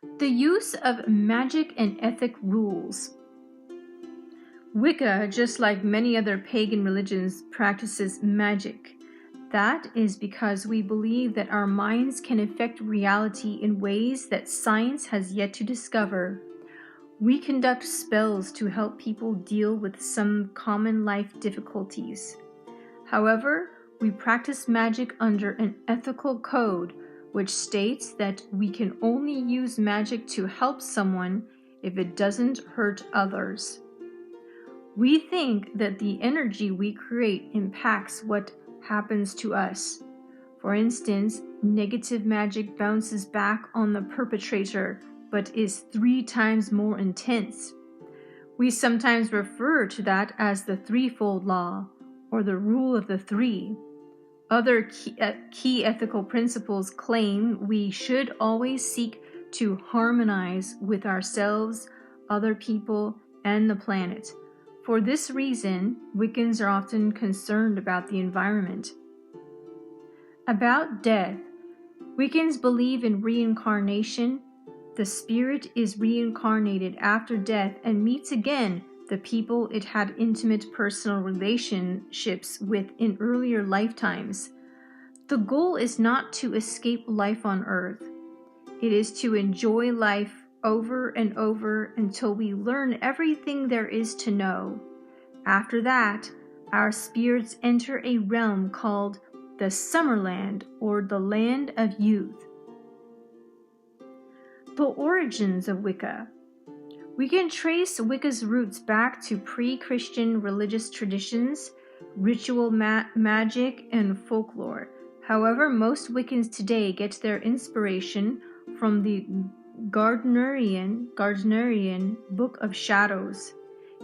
The use of magic and ethic rules. Wicca, just like many other pagan religions, practices magic. That is because we believe that our minds can affect reality in ways that science has yet to discover. We conduct spells to help people deal with some common life difficulties. However, we practice magic under an ethical code which states that we can only use magic to help someone if it doesn't hurt others. We think that the energy we create impacts what happens to us. For instance, negative magic bounces back on the perpetrator but is 3 times more intense. We sometimes refer to that as the threefold law, or the rule of the 3. Other key ethical principles claim we should always seek to harmonize with ourselves, other people, and the planet. For this reason, Wiccans are often concerned about the environment. About death. Wiccans believe in reincarnation. The spirit is reincarnated after death and meets again the people it had intimate personal relationships with in earlier lifetimes. The goal is not to escape life on Earth. It is to enjoy life over and over until we learn everything there is to know. After that, our spirits enter a realm called the Summerland, or the Land of Youth. The origins of Wicca. We can trace Wicca's roots back to pre-Christian religious traditions, ritual magic, and folklore. However, most Wiccans today get their inspiration from the Gardnerian Book of Shadows,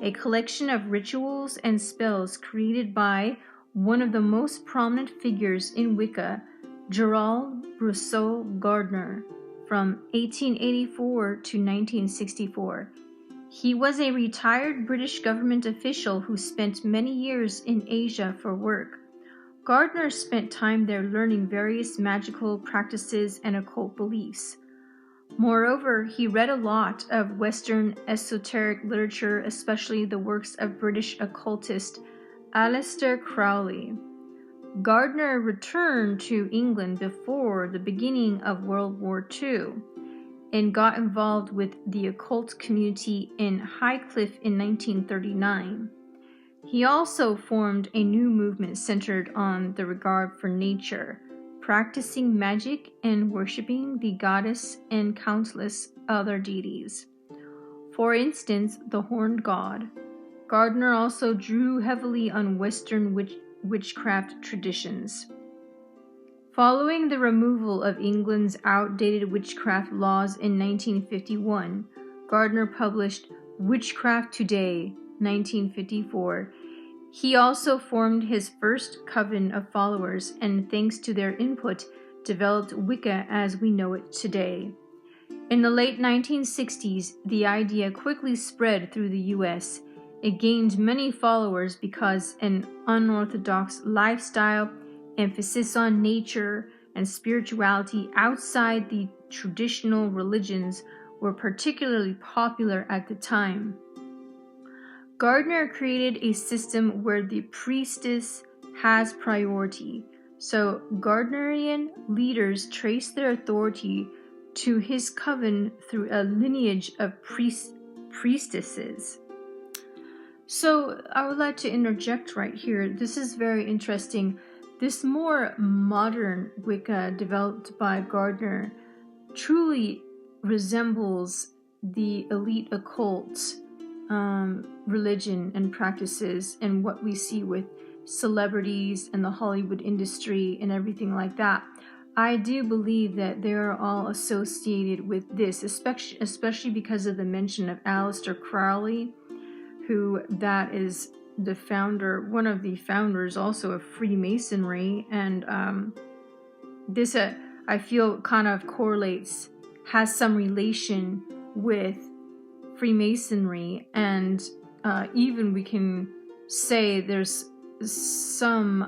a collection of rituals and spells created by one of the most prominent figures in Wicca, Gerald Rousseau Gardner, from 1884 to 1964. He was a retired British government official who spent many years in Asia for work. Gardner spent time there learning various magical practices and occult beliefs. Moreover, he read a lot of Western esoteric literature, especially the works of British occultist Aleister Crowley. Gardner returned to England before the beginning of World War II and got involved with the occult community in Highcliffe in 1939. He also formed a new movement centered on the regard for nature, practicing magic and worshipping the goddess and countless other deities. For instance, the Horned God. Gardner also drew heavily on Western witchcraft traditions. Following the removal of England's outdated witchcraft laws in 1951, Gardner published Witchcraft Today, 1954. He also formed his first coven of followers and, thanks to their input, developed Wicca as we know it today. In the late 1960s, the idea quickly spread through the U.S. It gained many followers because an unorthodox lifestyle, emphasis on nature, and spirituality outside the traditional religions were particularly popular at the time. Gardner created a system where the priestess has priority, so Gardnerian leaders trace their authority to his coven through a lineage of priestesses. So I would like to interject right here. This is very interesting. This more modern Wicca developed by Gardner truly resembles the elite occult religion and practices and what we see with celebrities and the Hollywood industry and everything like that. I do believe that they are all associated with this, especially because of the mention of Aleister Crowley, who that is the founder, one of the founders also of Freemasonry, and this I feel kind of correlates, has some relation with Freemasonry, and even we can say there's some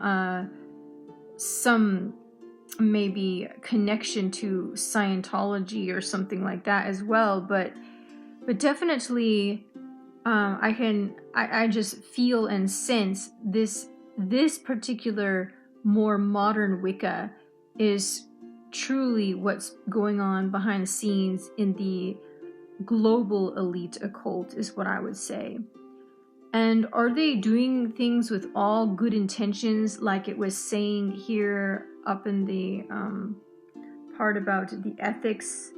maybe connection to Scientology or something like that as well, but definitely I just feel and sense this particular more modern Wicca is truly what's going on behind the scenes in the global elite occult, is what I would say. And are they doing things with all good intentions, like it was saying here up in the part about the ethics,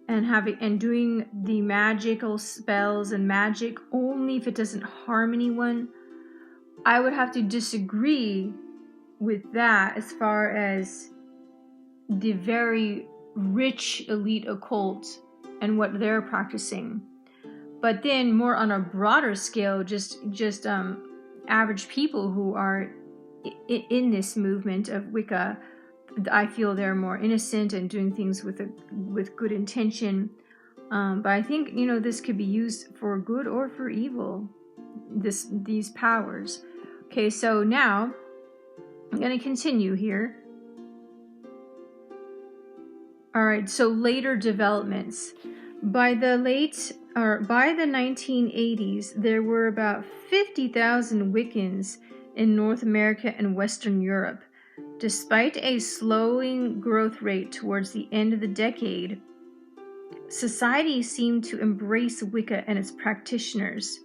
and doing the magical spells and magic only if it doesn't harm anyone? I would have to disagree with that as far as the very rich elite occult and what they're practicing. But then more on a broader scale, just average people who are in this movement of Wicca, I feel they're more innocent and doing things with good intention. But I think, this could be used for good or for evil, these powers. Okay, so now I'm going to continue here. All right, so later developments. By the 1980s, there were about 50,000 Wiccans in North America and Western Europe. Despite a slowing growth rate towards the end of the decade, society seemed to embrace Wicca and its practitioners.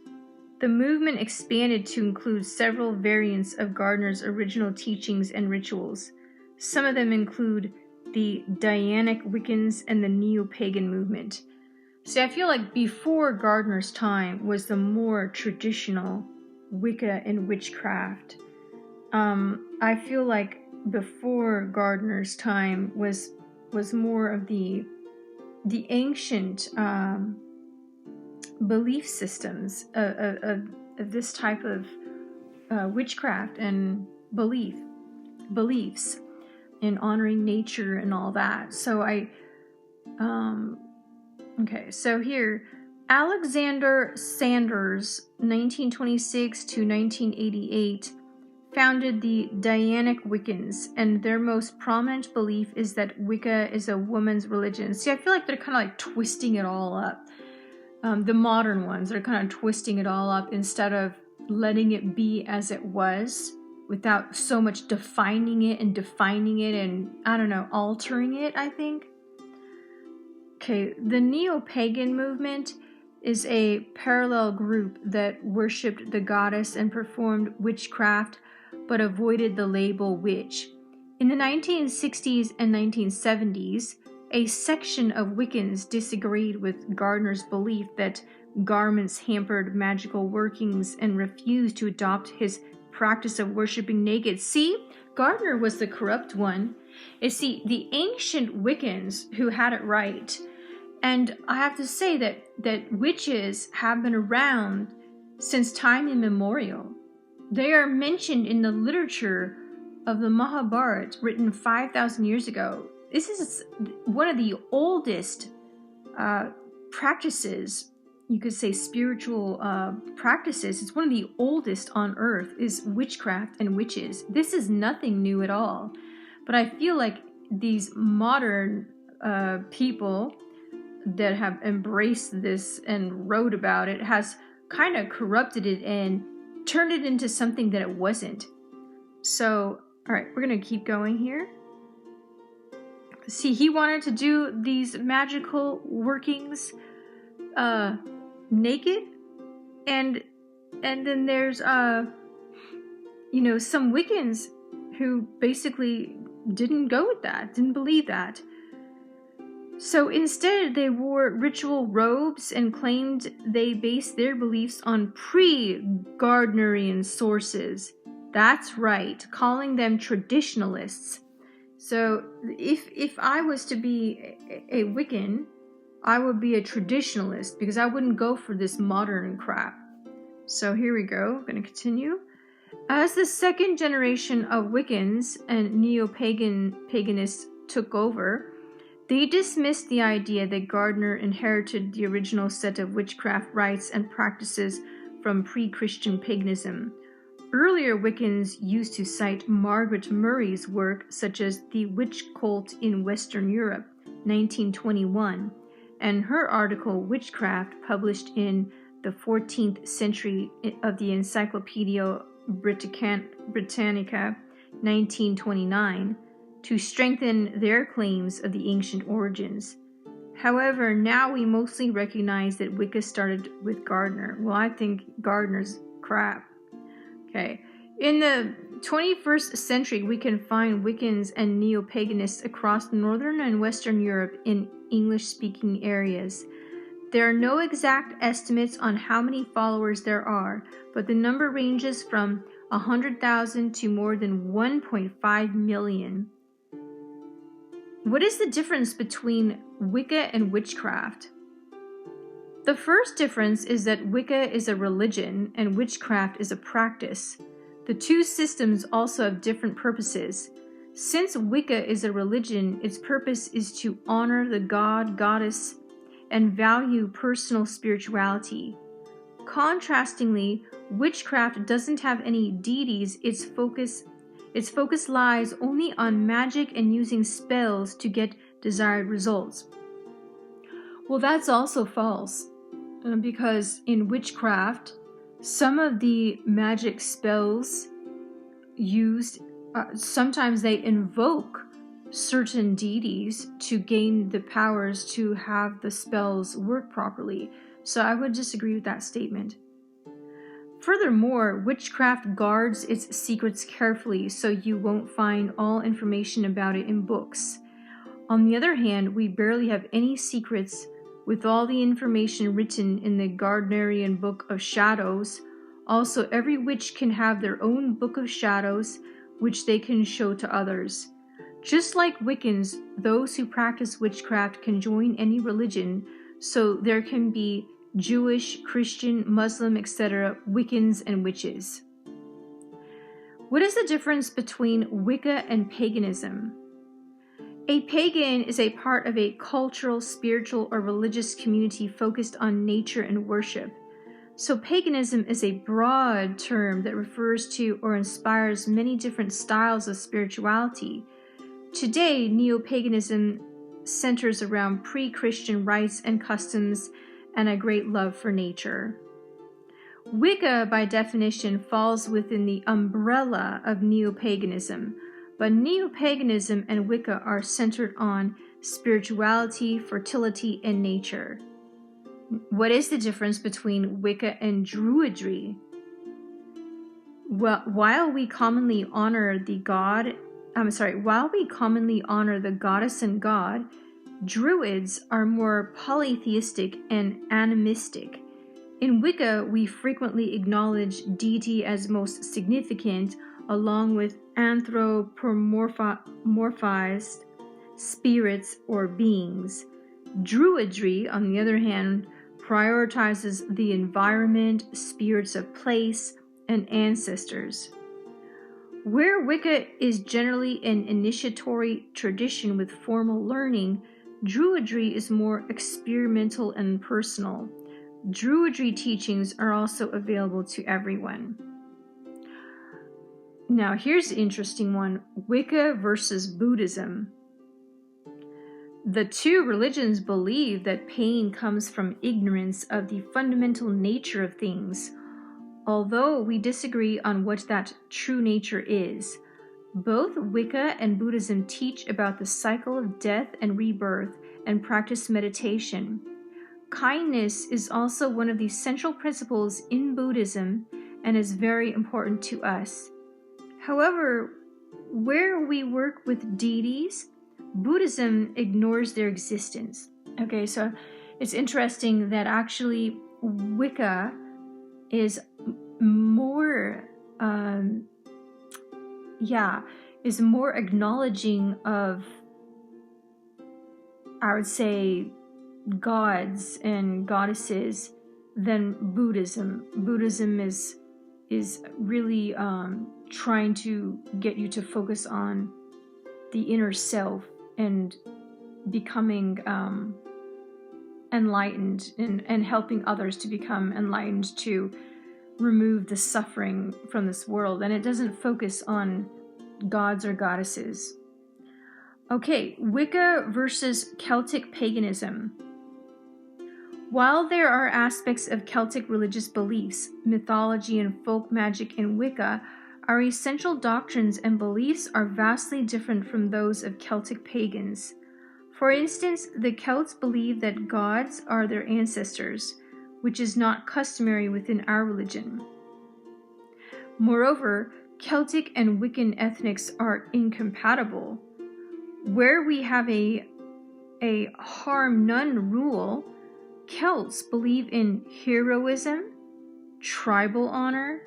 The movement expanded to include several variants of Gardner's original teachings and rituals. Some of them include the Draconic Wiccans and the Neo-Pagan movement. See, I feel like before Gardner's time was the more traditional Wicca and witchcraft. I feel like before Gardner's time was more of the ancient belief systems of this type of witchcraft and beliefs in honoring nature and all that. So okay, so here, Alexander Sanders, 1926 to 1988, founded the Draconic Wiccans, and their most prominent belief is that Wicca is a woman's religion. See, I feel like they're kind of like twisting it all up. The modern ones are kind of twisting it all up instead of letting it be as it was, without so much defining it and I don't know, altering it, I think. Okay, the Neo-Pagan movement is a parallel group that worshipped the goddess and performed witchcraft, but avoided the label witch. In the 1960s and 1970s, a section of Wiccans disagreed with Gardner's belief that garments hampered magical workings and refused to adopt his practice of worshipping naked. See, Gardner was the corrupt one. It's the ancient Wiccans who had it right. And I have to say that witches have been around since time immemorial. They are mentioned in the literature of the Mahabharata, written 5,000 years ago. This is one of the oldest practices, you could say spiritual practices. It's one of the oldest on earth, is witchcraft and witches. This is nothing new at all. But I feel like these modern people that have embraced this and wrote about it has kind of corrupted it and turned it into something that it wasn't. So, all right, we're going to keep going here. See, he wanted to do these magical workings naked, and then there's some Wiccans who basically didn't go with that, didn't believe that. So instead, they wore ritual robes and claimed they based their beliefs on pre-Gardnerian sources. That's right, calling them traditionalists. So if I was to be a Wiccan, I would be a traditionalist, because I wouldn't go for this modern crap. So here we go. I'm going to continue. As the second generation of Wiccans and Neo-Paganists took over, they dismissed the idea that Gardner inherited the original set of witchcraft rites and practices from pre-Christian paganism. Earlier Wiccans used to cite Margaret Murray's work, such as The Witch Cult in Western Europe, 1921, and her article Witchcraft, published in the 14th century of the Encyclopedia Britannica, 1929, to strengthen their claims of the ancient origins. However, now we mostly recognize that Wicca started with Gardner. Well, I think Gardner's crap. Okay. In the 21st century, we can find Wiccans and neo-paganists across Northern and Western Europe in English-speaking areas. There are no exact estimates on how many followers there are, but the number ranges from 100,000 to more than 1.5 million. What is the difference between Wicca and witchcraft? The first difference is that Wicca is a religion and witchcraft is a practice. The two systems also have different purposes. Since Wicca is a religion, its purpose is to honor the god, goddess, and value personal spirituality. Contrastingly, witchcraft doesn't have any deities. Its focus lies only on magic and using spells to get desired results. Well, that's also false, because in witchcraft, some of the magic spells used, sometimes they invoke certain deities to gain the powers to have the spells work properly. So I would disagree with that statement. Furthermore, witchcraft guards its secrets carefully, so you won't find all information about it in books. On the other hand, we barely have any secrets, with all the information written in the Gardnerian Book of Shadows. Also, every witch can have their own Book of Shadows, which they can show to others. Just like Wiccans, those who practice witchcraft can join any religion, so there can be Jewish, Christian, Muslim, etc., Wiccans and witches. What is the difference between Wicca and paganism? A pagan is a part of a cultural, spiritual, or religious community focused on nature and worship. So paganism is a broad term that refers to or inspires many different styles of spirituality. Today, neo-paganism centers around pre-Christian rites and customs and a great love for nature. Wicca, by definition, falls within the umbrella of neo-paganism, but neo-paganism and Wicca are centered on spirituality, fertility, and nature. What is the difference between Wicca and Druidry? Well, while we commonly honor the goddess and god, Druids are more polytheistic and animistic. In Wicca, we frequently acknowledge deity as most significant, along with anthropomorphized spirits or beings. Druidry, on the other hand, prioritizes the environment, spirits of place, and ancestors. Where Wicca is generally an initiatory tradition with formal learning, Druidry is more experimental and personal. Druidry teachings are also available to everyone. Now, here's an interesting one: Wicca versus Buddhism. The two religions believe that pain comes from ignorance of the fundamental nature of things. Although we disagree on what that true nature is, both Wicca and Buddhism teach about the cycle of death and rebirth and practice meditation. Kindness is also one of the central principles in Buddhism and is very important to us. However, where we work with deities, Buddhism ignores their existence. Okay, so it's interesting that actually Wicca is more acknowledging of, I would say, gods and goddesses than Buddhism. Buddhism is really trying to get you to focus on the inner self and becoming enlightened and helping others to become enlightened too. remove the suffering from this world, and it doesn't focus on gods or goddesses. Okay, Wicca versus Celtic paganism. While there are aspects of Celtic religious beliefs, mythology, and folk magic in Wicca, our essential doctrines and beliefs are vastly different from those of Celtic pagans. For instance, the Celts believe that gods are their ancestors, which is not customary within our religion. Moreover, Celtic and Wiccan ethnics are incompatible. Where we have a harm none rule, Celts believe in heroism, tribal honor,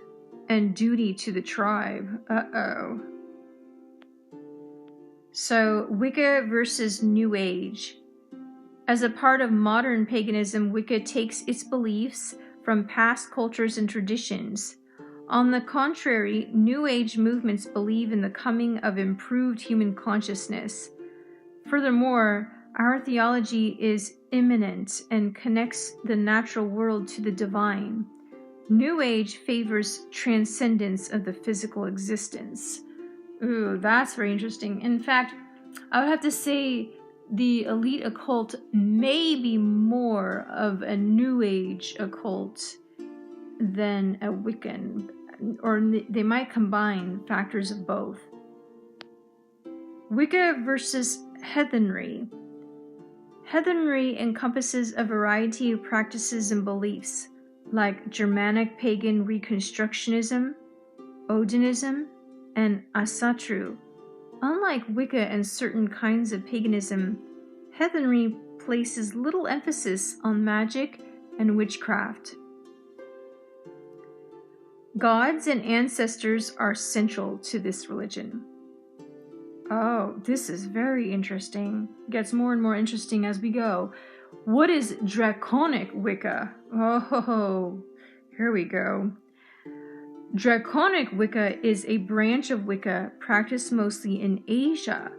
and duty to the tribe. So, Wicca versus New Age. As a part of modern paganism, Wicca takes its beliefs from past cultures and traditions. On the contrary, New Age movements believe in the coming of improved human consciousness. Furthermore, our theology is immanent and connects the natural world to the divine. New Age favors transcendence of the physical existence. Ooh, that's very interesting. In fact, I would have to say the elite occult may be more of a New Age occult than a Wiccan, or they might combine factors of both. Wicca versus Heavenry. Heavenry encompasses a variety of practices and beliefs, like Germanic pagan reconstructionism, Odinism, and Asatru. Unlike Wicca and certain kinds of paganism, Heavenry places little emphasis on magic and witchcraft. Gods and ancestors are central to this religion. Oh, this is very interesting. Gets more and more interesting as we go. What is Draconic Wicca? Oh, here we go. Draconic Wicca is a branch of Wicca practiced mostly in Asia.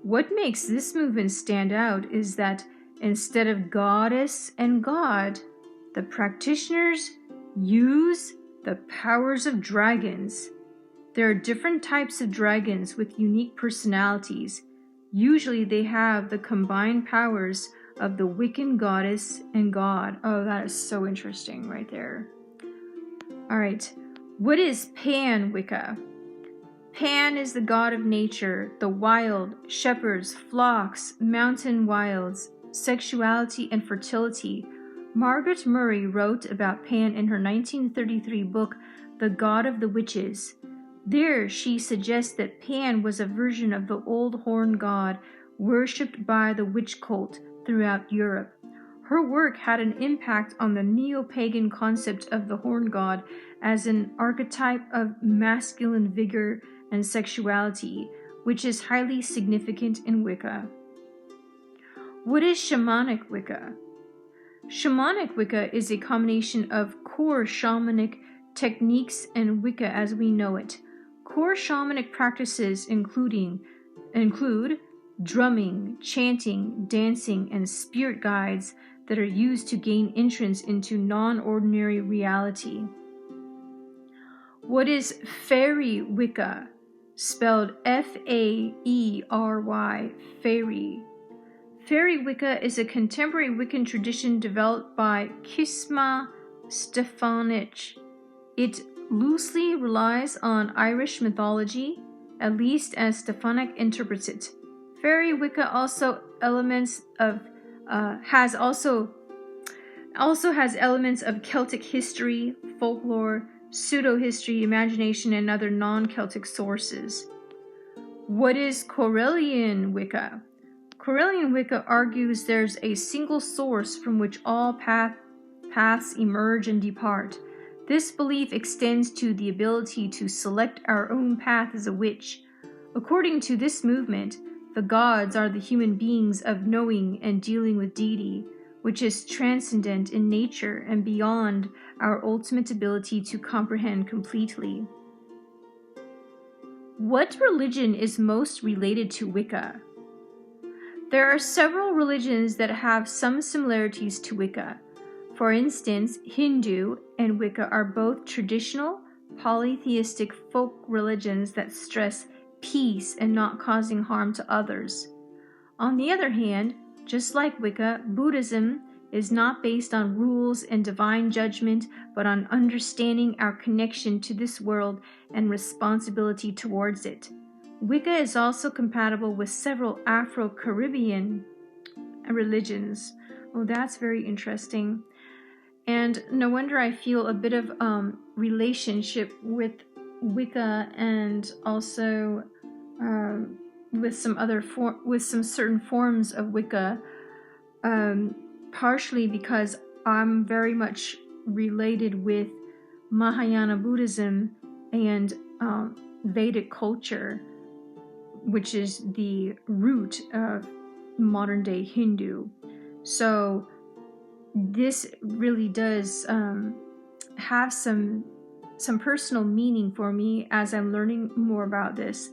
What makes this movement stand out is that instead of goddess and god, the practitioners use the powers of dragons. There are different types of dragons with unique personalities. Usually they have the combined powers of the Wiccan goddess and god. Oh, that is so interesting right there. All right. What is Pan Wicca? Pan is the god of nature, the wild, shepherds, flocks, mountain wilds, sexuality, and fertility. Margaret Murray wrote about Pan in her 1933 book, The God of the Witches. There, she suggests that Pan was a version of the old horn god worshipped by the witch cult throughout Europe. Her work had an impact on the neo-pagan concept of the horn god as an archetype of masculine vigor and sexuality, which is highly significant in Wicca. What is Shamanic Wicca? Shamanic Wicca is a combination of core shamanic techniques and Wicca as we know it. Core shamanic practices include drumming, chanting, dancing, and spirit guides that are used to gain entrance into non-ordinary reality. What is Fairy Wicca? Spelled F-A-E-R-Y, Fairy. Fairy Wicca is a contemporary Wiccan tradition developed by Kisma Stefanich. It loosely relies on Irish mythology, at least as Stefanik interprets it. Fairy Wicca has elements of Celtic history, folklore, pseudo-history, imagination, and other non-Celtic sources. What is Correllian Wicca? Correllian Wicca argues there's a single source from which all paths emerge and depart. This belief extends to the ability to select our own path as a witch. According to this movement, the gods are the human beings of knowing and dealing with deity, which is transcendent in nature and beyond our ultimate ability to comprehend completely. What religion is most related to Wicca? There are several religions that have some similarities to Wicca. For instance, Hindu and Wicca are both traditional, polytheistic folk religions that stress peace and not causing harm to others. On the other hand, just like Wicca, Buddhism is not based on rules and divine judgment, but on understanding our connection to this world and responsibility towards it. Wicca is also compatible with several Afro-Caribbean religions. Oh, that's very interesting. And no wonder I feel a bit of relationship with Wicca, and also with some certain forms of Wicca, partially because I'm very much related with Mahayana Buddhism and Vedic culture, which is the root of modern day Hindu. So this really does have some personal meaning for me as I'm learning more about this.